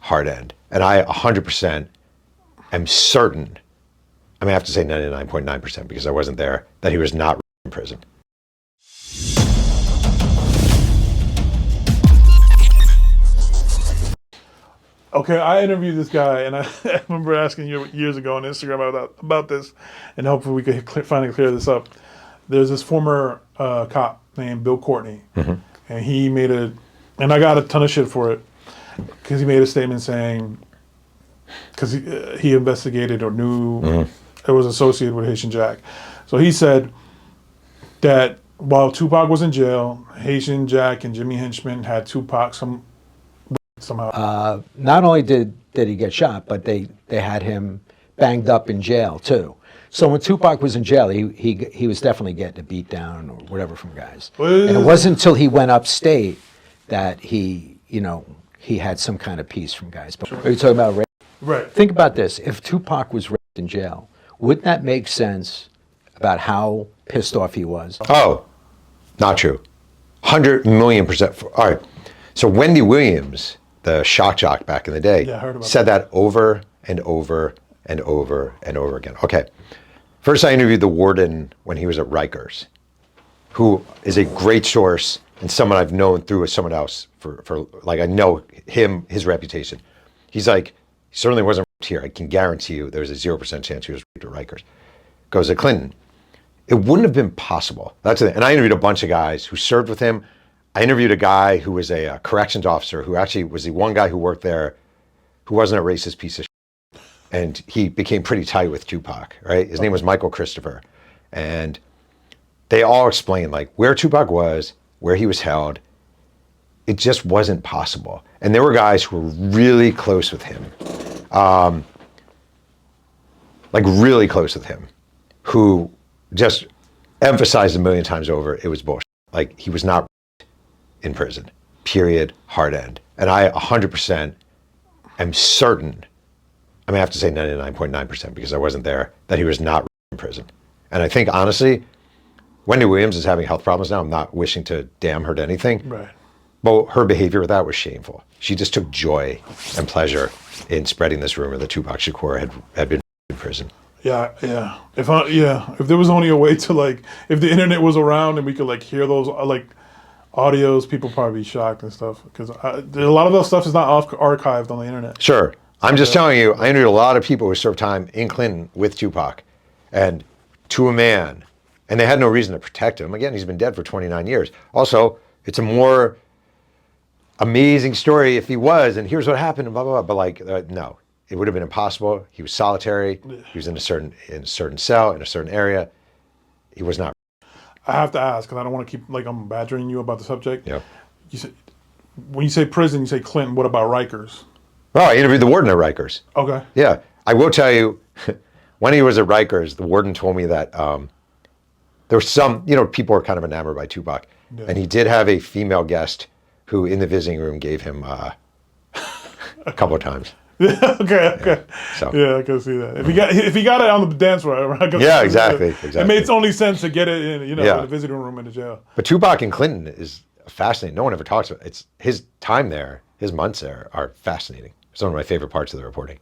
hard end. And I 100% am certain, I mean, I have to say 99.9% because I wasn't there, that he was not in prison. Okay, I interviewed this guy, and I remember asking you years ago on Instagram about this, and hopefully we could finally clear this up. There's this former cop named Bill Courtney, and he made and I got a ton of shit for it, because he made a statement saying, because he investigated or knew it was associated with Haitian Jack. So he said that while Tupac was in jail, Haitian Jack and Jimmy Henchman had Tupac somehow. Not only did he get shot, but they had him banged up in jail too. So when Tupac was in jail, he was definitely getting a beat down or whatever from guys. And it wasn't until he went upstate that he had some kind of peace from guys. But are you talking about rape? Right. Think about this. If Tupac was raped in jail, wouldn't that make sense about how pissed off he was? Oh, not true. 100,000,000%. All right. So Wendy Williams, the shock jock back in the day, said that over and over and over and over again. Okay. First, I interviewed the warden when he was at Rikers, who is a great source and someone I've known through someone else for like, I know him, his reputation. He's like, he certainly wasn't raped here. I can guarantee you there's a 0% chance he was raped at Rikers. Goes to Clinton. It wouldn't have been possible. That's it. And I interviewed a bunch of guys who served with him. I interviewed a guy who was a corrections officer who actually was the one guy who worked there who wasn't a racist piece of shit. And he became pretty tight with Tupac, right? His name was Michael Christopher. And they all explained like where Tupac was, where he was held. It just wasn't possible. And there were guys who were really close with him, like really close with him, who just emphasized a million times over it was bullshit. Like he was not in prison, period, hard end. And I 100% am certain, I mean, I have to say 99.9% because I wasn't there, that he was not in prison. And I think, honestly, Wendy Williams is having health problems now. I'm not wishing to damn her to anything. Right. But her behavior with that was shameful. She just took joy and pleasure in spreading this rumor that Tupac Shakur had been in prison. Yeah, yeah. If there was only a way to like, if the internet was around and we could like hear those like audios, people probably be shocked and stuff, because a lot of those stuff is not archived on the internet. Sure. I'm just telling you, I interviewed a lot of people who served time in Clinton with Tupac, and to a man, and they had no reason to protect him. Again, he's been dead for 29 years. Also, it's a more amazing story if he was, and here's what happened, and blah, blah, blah. But like, no, it would have been impossible. He was solitary. He was in a certain cell, in a certain area. He was not. I have to ask, because I don't want to keep, like, I'm badgering you about the subject. Yeah. When you say prison, you say Clinton. What about Rikers? Oh, I interviewed the warden at Rikers. Okay. Yeah. I will tell you, when he was at Rikers, the warden told me that there were some, people were kind of enamored by Tupac. Yeah. And he did have a female guest who, in the visiting room, gave him a couple of times. Okay. Yeah, so. Yeah, I can see that. If he got it on the dance floor, I can yeah, exactly. It made only sense to get it in, in the visiting room in the jail. But Tupac and Clinton is fascinating. No one ever talks about it. It's his time there, his months there are fascinating. It's one of my favorite parts of the reporting.